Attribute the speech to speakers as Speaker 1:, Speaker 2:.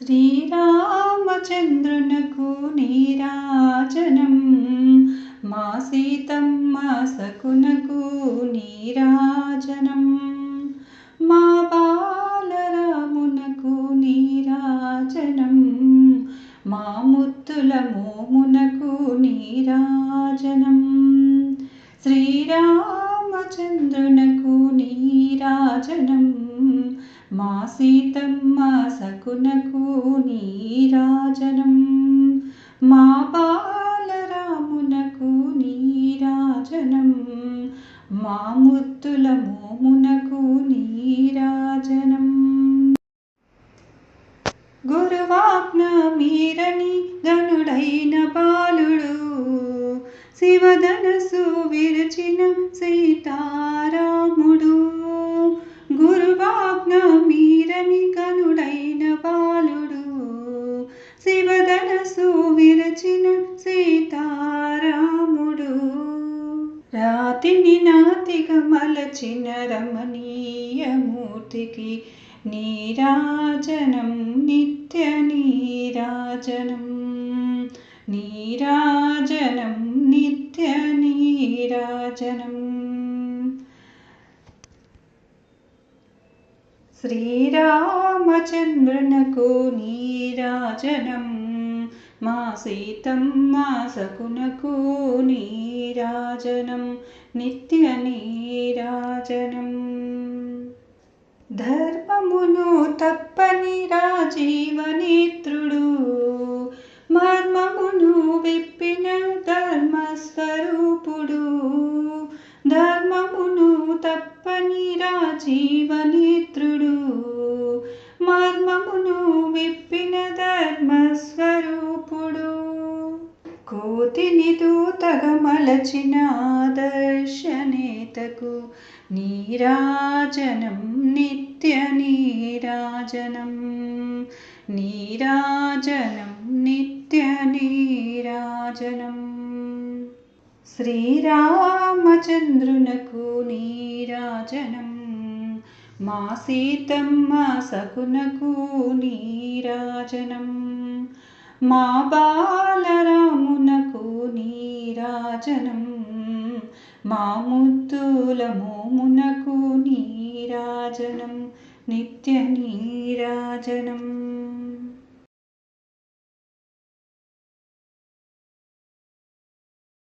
Speaker 1: శ్రీరామచంద్రునకు నీరాజనం మా సీతమ్మ సకునకు నీరాజనం మా బాలరామునకు నీరాజనం మా ముత్తుల మోమునకు నీరాజనం శ్రీరామచంద్రునకు నీరాజనం మా సీతమ్మ సకునకు నీరాజనం మా బాలరామునకు నీరాజనం మా ముద్దుల మోమునకు నీరాజనం గురువాజ్ఞ మీరని గనుడైన బాలుడు శివధనసు విరచిన సీతారాముడు గురువాజ్ఞ మీరని గనుడైన బాలుడు శివధనసు విరచిన సీతారాముడు రాతిని నాతిగా మలచిన రమణీయమూర్తికి నీరాజనం నిత్య నీరాజనం నీరాజనం నిత్య నీరాజనం శ్రీరామచంద్రునకు నీరాజనం మా సీతమ్మ సకునకు నీరాజనం నిత్య నీరాజనం ధర్మమును తప్పని రాజీవనేత్రుడు మర్మమును విప్పిన ధర్మస్వరూపుడు ధర్మమును తప్పని రాజీవనేత్రుడు మర్మమును విప్పిన ధర్మస్వరూపుడు కోతిని దూతగా మలచిన ఆదర్శనేతకు నీరాజనం నిత్య నీరాజనం నీరాజనం నిత్య నీరాజనం శ్రీరామచంద్రునకు నీరాజనం మా సీతమ్మ సకునకు నీరాజనం మా బాలరామునకు నీరాజనం మా ముద్దుల మోమునకు నీరాజనం నిత్య నీరాజనం